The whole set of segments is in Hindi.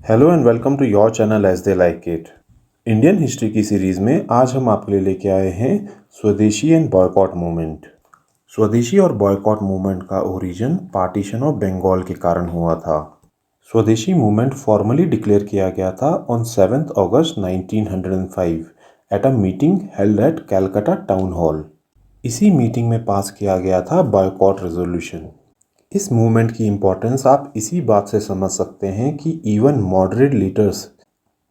Hello and welcome to your channel as they like it. Indian history की सीरीज़ में आज हम आपके लिए लेके आए हैं स्वदेशी एंड बॉयकॉट मूवमेंट। स्वदेशी और बॉयकॉट मूवमेंट का ओरिजिन पार्टीशन ऑफ बंगाल के कारण हुआ था। स्वदेशी मूवमेंट फॉर्मली डिक्लेयर किया गया था on 7 August 1905 at a meeting held at Calcutta town hall. इसी मीटिंग में पास किया गया था बॉयकॉट रेजोल्यूशन। इस मूवमेंट की इम्पोर्टेंस आप इसी बात से समझ सकते हैं कि इवन मॉडरेट लीडर्स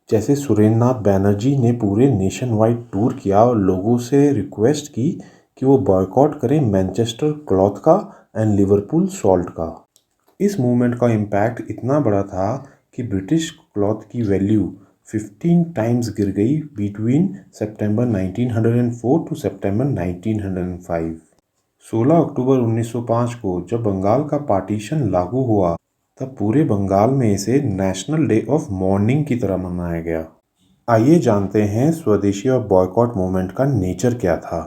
जैसे सुरेंद्रनाथ बैनर्जी ने पूरे नेशन वाइड टूर किया और लोगों से रिक्वेस्ट की कि वो बॉयकॉट करें मैनचेस्टर क्लॉथ का एंड लिवरपूल सॉल्ट का। इस मूवमेंट का इम्पैक्ट इतना बड़ा था कि ब्रिटिश क्लॉथ की वैल्यू 15 टाइम्स गिर गई बिटवीन सितंबर 1904 टू सितंबर 1905। 16 अक्टूबर 1905 को जब बंगाल का पार्टीशन लागू हुआ तब पूरे बंगाल में इसे नेशनल डे ऑफ मॉर्निंग की तरह मनाया गया। आइए जानते हैं स्वदेशी और बॉयकॉट मूवमेंट का नेचर क्या था।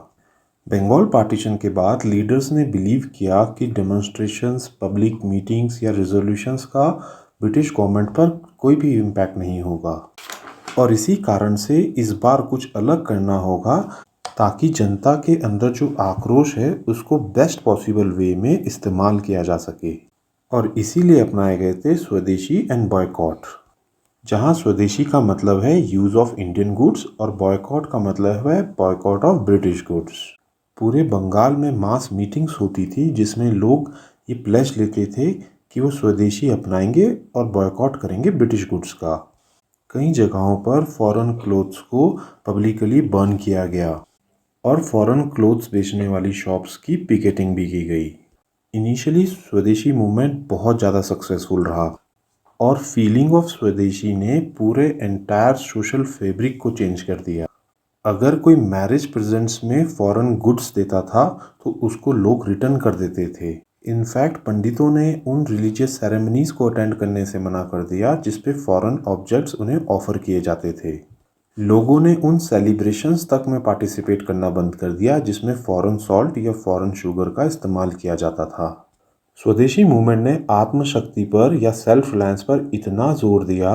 बंगाल पार्टीशन के बाद लीडर्स ने बिलीव किया कि डेमोन्स्ट्रेशंस, पब्लिक मीटिंग्स या रेजोल्यूशंस का ब्रिटिश गवर्नमेंट पर कोई भी इम्पैक्ट नहीं होगा और इसी कारण से इस बार कुछ अलग करना होगा ताकि जनता के अंदर जो आक्रोश है उसको बेस्ट पॉसिबल वे में इस्तेमाल किया जा सके। और इसीलिए अपनाए गए थे स्वदेशी एंड बॉयकॉट, जहां स्वदेशी का मतलब है यूज़ ऑफ इंडियन गुड्स और बॉयकॉट का मतलब है बॉयकॉट ऑफ ब्रिटिश गुड्स। पूरे बंगाल में मास मीटिंग्स होती थी जिसमें लोग ये प्लेज लेते थे कि वो स्वदेशी अपनाएंगे और बॉयकॉट करेंगे ब्रिटिश गुड्स का। कई जगहों पर फॉरेन क्लोथ्स को पब्लिकली बर्न किया गया और फॉरेन क्लोथ्स बेचने वाली शॉप्स की पिकेटिंग भी की गई। इनिशियली स्वदेशी मूवमेंट बहुत ज़्यादा सक्सेसफुल रहा और फीलिंग ऑफ स्वदेशी ने पूरे एंटायर सोशल फैब्रिक को चेंज कर दिया। अगर कोई मैरिज प्रेजेंट्स में फॉरेन गुड्स देता था तो उसको लोग रिटर्न कर देते थे। इनफैक्ट पंडितों ने उन रिलीजियस सेरेमनीज को अटेंड करने से मना कर दिया जिस पे फॉरेन ऑब्जेक्ट्स उन्हें ऑफर किए जाते थे। लोगों ने उन सेलिब्रेशंस तक में पार्टिसिपेट करना बंद कर दिया जिसमें फॉरेन सॉल्ट या फॉरेन शुगर का इस्तेमाल किया जाता था। स्वदेशी मूवमेंट ने आत्मशक्ति पर या सेल्फ रिलायंस पर इतना जोर दिया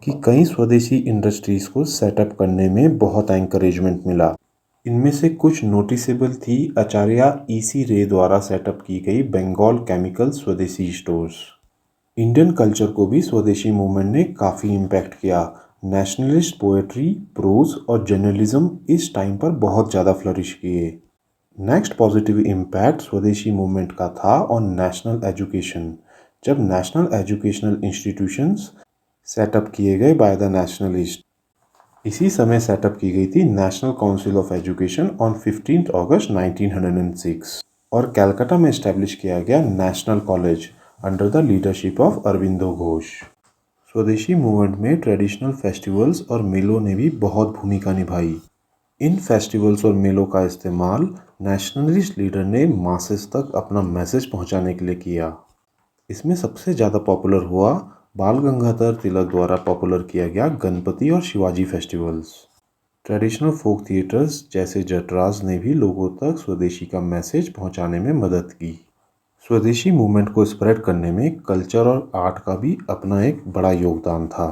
कि कई स्वदेशी इंडस्ट्रीज को सेटअप करने में बहुत एंकरेजमेंट मिला। इनमें से कुछ नोटिसेबल थी आचार्य ईसी रे द्वारा सेटअप की गई बंगाल केमिकल स्वदेशी स्टोर्स। इंडियन कल्चर को भी स्वदेशी मूवमेंट ने काफ़ी इम्पैक्ट किया। नेशनलिस्ट पोएट्री, प्रोज और जर्नलिज्म इस टाइम पर बहुत ज़्यादा फ्लरिश किए। नेक्स्ट पॉजिटिव इम्पैक्ट स्वदेशी मूवमेंट का था ऑन नेशनल एजुकेशन, जब नेशनल एजुकेशनल इंस्टीट्यूशंस सेटअप किए गए बाय द नेशनलिस्ट। इसी समय सेटअप की गई थी national council of education on 15 अगस्त 1906 और कलकत्ता में इस्टेब्लिश किया गया national college under the leadership of Aurobindo Ghosh. स्वदेशी मूवमेंट में ट्रेडिशनल फेस्टिवल्स और मेलों ने भी बहुत भूमिका निभाई। इन फेस्टिवल्स और मेलों का इस्तेमाल नेशनलिस्ट लीडर ने मासेस तक अपना मैसेज पहुंचाने के लिए किया। इसमें सबसे ज़्यादा पॉपुलर हुआ बाल गंगाधर तिलक द्वारा पॉपुलर किया गया गणपति और Shivaji festivals. Traditional folk theatres जैसे जटराज ने भी लोगों तक स्वदेशी का मैसेज पहुंचाने में मदद की। स्वदेशी मूवमेंट को स्प्रेड करने में कल्चर और आर्ट का भी अपना एक बड़ा योगदान था।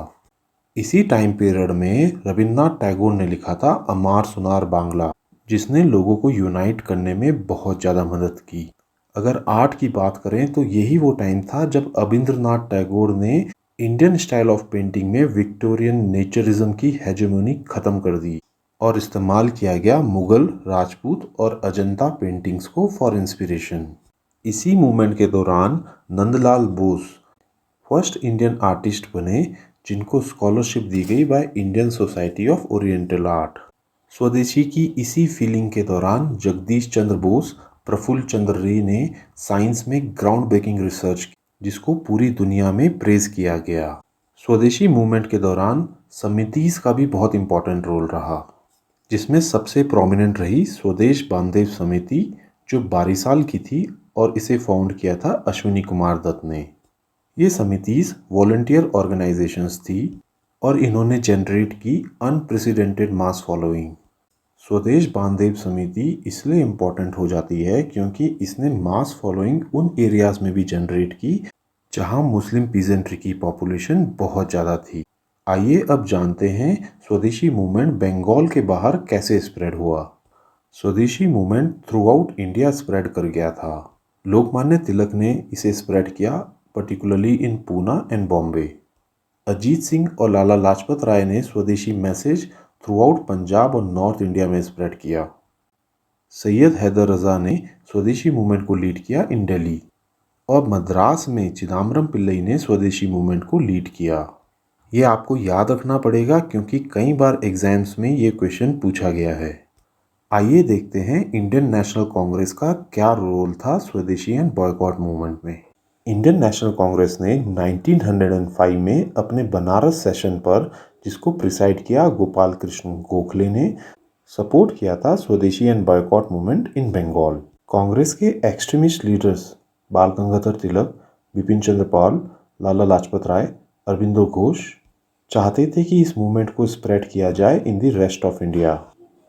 इसी टाइम पीरियड में रविन्द्रनाथ टैगोर ने लिखा था अमार सुनार बांग्ला, जिसने लोगों को यूनाइट करने में बहुत ज़्यादा मदद की। अगर आर्ट की बात करें तो यही वो टाइम था जब अबिंद्रनाथ टैगोर ने इंडियन स्टाइल ऑफ पेंटिंग में विक्टोरियन नेचरिज्म की हेजेमोनी खत्म कर दी और इस्तेमाल किया गया मुगल, राजपूत और अजंता पेंटिंग्स को फॉर इंस्पिरेशन। इसी मूवमेंट के दौरान Nandlal Bose first Indian artist बने जिनको स्कॉलरशिप दी गई by Indian society of oriental art. स्वदेशी की इसी फीलिंग के दौरान जगदीश चंद्र बोस, प्रफुल्ल चंद्र रे ने साइंस में ग्राउंड ब्रेकिंग रिसर्च की जिसको पूरी दुनिया में प्रेज किया गया। स्वदेशी मूवमेंट के दौरान समितिज का भी बहुत इंपॉर्टेंट रोल रहा, जिसमें सबसे प्रोमिनेंट रही स्वदेश बांदेव समिति जो बारीसाल की थी और इसे फाउंड किया था अश्विनी कुमार दत्त ने। ये समितिज वॉलंटियर ऑर्गेनाइजेशंस थी और इन्होंने जनरेट की अनप्रेसिडेंटेड मास फॉलोइंग। स्वदेश बांदेव समिति इसलिए इम्पॉर्टेंट हो जाती है क्योंकि इसने मास फॉलोइंग उन एरियाज में भी जनरेट की जहां मुस्लिम पीजेंट्री की पॉपुलेशन बहुत ज़्यादा थी। आइए अब जानते हैं स्वदेशी मूवमेंट बंगाल के बाहर कैसे स्प्रेड हुआ। स्वदेशी movement through out India spread कर गया था। लोकमान्य तिलक ने इसे स्प्रेड किया, particularly in Poona and Bombay. Ajit Singh और लाला लाजपत राय ने स्वदेशी मैसेज थ्रू आउट पंजाब और नॉर्थ इंडिया में स्प्रेड किया। सैयद हैदर रजा ने स्वदेशी मूवमेंट को लीड किया इन दिल्ली, और मद्रास में चिदम्बरम पिल्लई ने स्वदेशी मूवमेंट को लीड किया। ये आपको याद रखना पड़ेगा क्योंकि कई बार एग्जाम्स में ये क्वेश्चन पूछा गया है। आइए देखते हैं इंडियन नेशनल कांग्रेस का क्या रोल था स्वदेशी एंड बॉयकॉट मूवमेंट में। इंडियन नेशनल कांग्रेस ने 1905 में अपने बनारस सेशन पर, जिसको प्रिसाइड किया गोपाल कृष्ण गोखले ने, सपोर्ट किया था swadeshi and boycott movement in Bengal. Congress के एक्सट्रीमिस्ट लीडर्स बाल गंगाधर तिलक, बिपिन चंद्र पाल, लाला लाजपत राय, अरबिंदो घोष चाहते थे कि इस मूवमेंट को स्प्रेड किया जाए in the rest of India,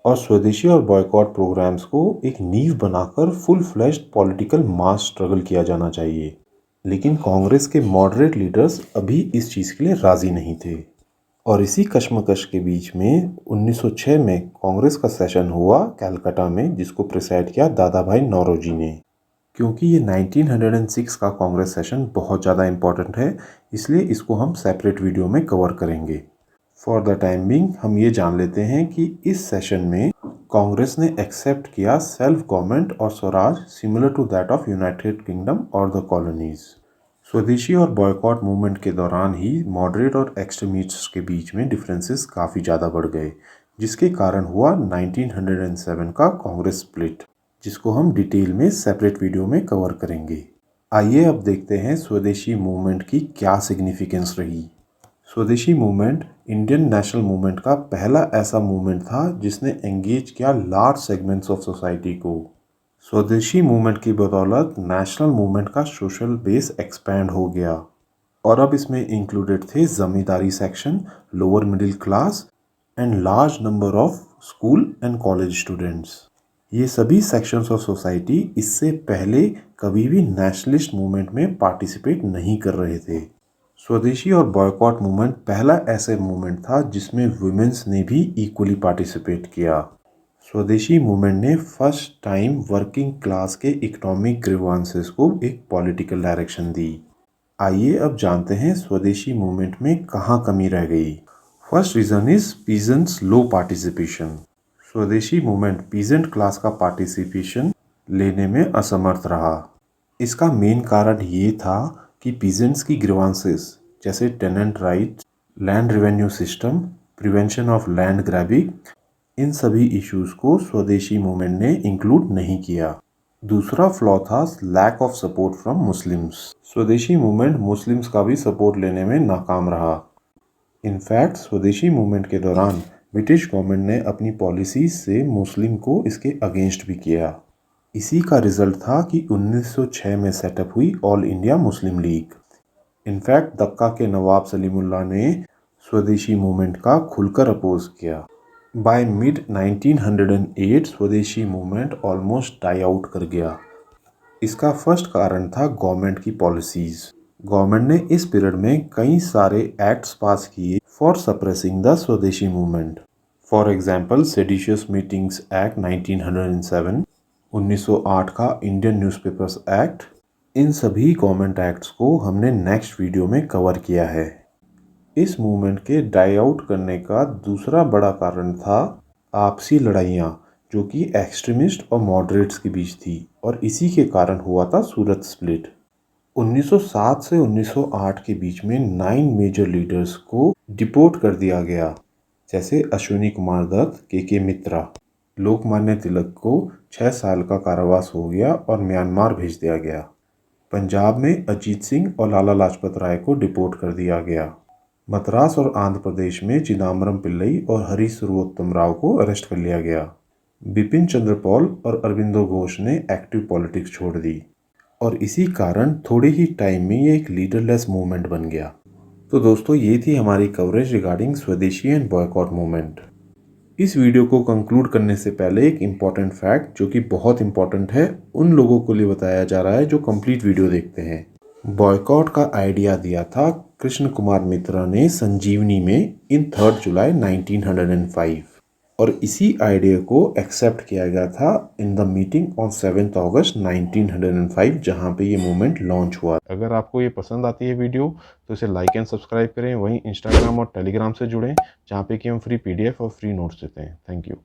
और स्वदेशी और बॉयकॉट प्रोग्राम्स को एक नींव बनाकर फुल फ्लेश्ड पॉलिटिकल मास स्ट्रगल किया जाना चाहिए। लेकिन कांग्रेस के मॉडरेट लीडर्स अभी इस चीज़ के लिए राजी नहीं थे, और इसी कश्मकश के बीच में 1906 में कांग्रेस का सेशन हुआ कलकत्ता में, जिसको प्रिसाइड किया दादा भाई नौरोजी ने। क्योंकि ये 1906 का कांग्रेस सेशन बहुत ज़्यादा इम्पॉर्टेंट है, इसलिए इसको हम सेपरेट वीडियो में कवर करेंगे। फॉर द टाइम बिंग हम ये जान लेते हैं कि इस सेशन में कांग्रेस ने एक्सेप्ट किया सेल्फ गवर्नमेंट और swaraj similar to that of United Kingdom और द कॉलोनीज। स्वदेशी और बॉयकॉट मूवमेंट के दौरान ही मॉडरेट और एक्सट्रीमिस्ट्स के बीच में डिफरेंसेस काफ़ी ज़्यादा बढ़ गए, जिसके कारण हुआ 1907 का कांग्रेस स्प्लिट, जिसको हम डिटेल में सेपरेट वीडियो में कवर करेंगे। आइए अब देखते हैं स्वदेशी मूवमेंट की क्या सिग्निफिकेंस रही। स्वदेशी मूवमेंट इंडियन नेशनल मूवमेंट का पहला ऐसा मूवमेंट था जिसने एंगेज किया लार्ज सेगमेंट्स ऑफ सोसाइटी को। स्वदेशी मूवमेंट की बदौलत नेशनल मूवमेंट का सोशल बेस एक्सपैंड हो गया, और अब इसमें इंक्लूडेड थे zamindari section, lower middle class and large number of school and college students. ये सभी सेक्शंस ऑफ सोसाइटी इससे पहले कभी भी नेशनलिस्ट मूवमेंट में पार्टिसिपेट नहीं कर रहे थे। स्वदेशी और बॉयकॉट मूवमेंट पहला ऐसे मूवमेंट था जिसमें वुमेन्स ने भी इक्वली पार्टिसिपेट किया। स्वदेशी मूवमेंट ने फर्स्ट टाइम वर्किंग क्लास के इकोनॉमिक ग्रीवांसेस को एक पॉलिटिकल डायरेक्शन दी। आइए अब जानते हैं स्वदेशी मूवमेंट में कहाँ कमी रह गई। First reason is peasants low participation. Swadeshi movement peasant class का पार्टिसिपेशन लेने में असमर्थ रहा। इसका मेन कारण ये था कि पीजेंट्स की ग्रीवांसेस जैसे tenant rights, land revenue system, prevention of land grabbing, इन सभी इश्यूज को स्वदेशी मूवमेंट ने इंक्लूड नहीं किया। दूसरा फ्लॉ था lack of support from Muslims. Swadeshi movement Muslims का भी सपोर्ट लेने में नाकाम रहा। इनफैक्ट स्वदेशी मूवमेंट के दौरान ब्रिटिश गवर्नमेंट ने अपनी पॉलिसीज से मुस्लिम को इसके अगेंस्ट भी किया। इसी का रिजल्ट था कि 1906 में सेटअप हुई All India Muslim League. In fact Dacca के नवाब सलीमुल्लाह ने स्वदेशी मूवमेंट का खुलकर अपोज किया। बाय मिड 1908 स्वदेशी मूवमेंट ऑलमोस्ट डाई आउट कर गया। इसका फर्स्ट कारण था गवर्नमेंट की पॉलिसीज। गवर्नमेंट ने इस पीरियड में कई सारे एक्ट्स पास किए फॉर सप्रेसिंग द स्वदेशी movement. For example seditious meetings act 1907, 1908 का इंडियन न्यूज़पेपर्स एक्ट। इन सभी गवर्नमेंट एक्ट्स को हमने नेक्स्ट वीडियो में कवर किया है। इस मूवमेंट के डाई आउट करने का दूसरा बड़ा कारण था आपसी लड़ाइयाँ, जो कि एक्सट्रीमिस्ट और मॉडरेट्स के बीच थी, और इसी के कारण हुआ था सूरत स्प्लिट। 1907 से 1908 के बीच में 9 मेजर लीडर्स को डिपोर्ट कर दिया गया, जैसे अश्विनी कुमार दत्त, के मित्रा। लोकमान्य तिलक को 6 साल का कारावास हो गया और म्यांमार भेज दिया गया। पंजाब में अजीत सिंह और लाला लाजपत राय को डिपोर्ट कर दिया गया। मद्रास और आंध्र प्रदेश में चिदम्बरम पिल्लई और हरी सर्वोत्तम राव को अरेस्ट कर लिया गया। बिपिन चंद्र पाल और अरबिंदो घोष ने एक्टिव पॉलिटिक्स छोड़ दी, और इसी कारण थोड़े ही टाइम में ये एक लीडरलेस मूवमेंट बन गया। तो दोस्तों, ये थी हमारी कवरेज रिगार्डिंग स्वदेशी एंड बॉयकॉट मूवमेंट। इस वीडियो को कंक्लूड करने से पहले एक इम्पॉर्टेंट फैक्ट, जो कि बहुत इम्पॉर्टेंट है, उन लोगों को लिए बताया जा रहा है जो कंप्लीट वीडियो देखते हैं। बॉयकॉट का आइडिया दिया था कृष्ण कुमार मित्रा ने संजीवनी में इन 3 जुलाई 1905 और इसी आइडिया को एक्सेप्ट किया गया था इन द मीटिंग ऑन 7 अगस्त 1905 जहां पे ये मूवमेंट लॉन्च हुआ। अगर आपको ये पसंद आती है वीडियो तो इसे लाइक एंड सब्सक्राइब करें। वहीं इंस्टाग्राम और टेलीग्राम से जुड़ें जहाँ पे कि हम फ्री PDF और फ्री नोट्स देते हैं। Thank you.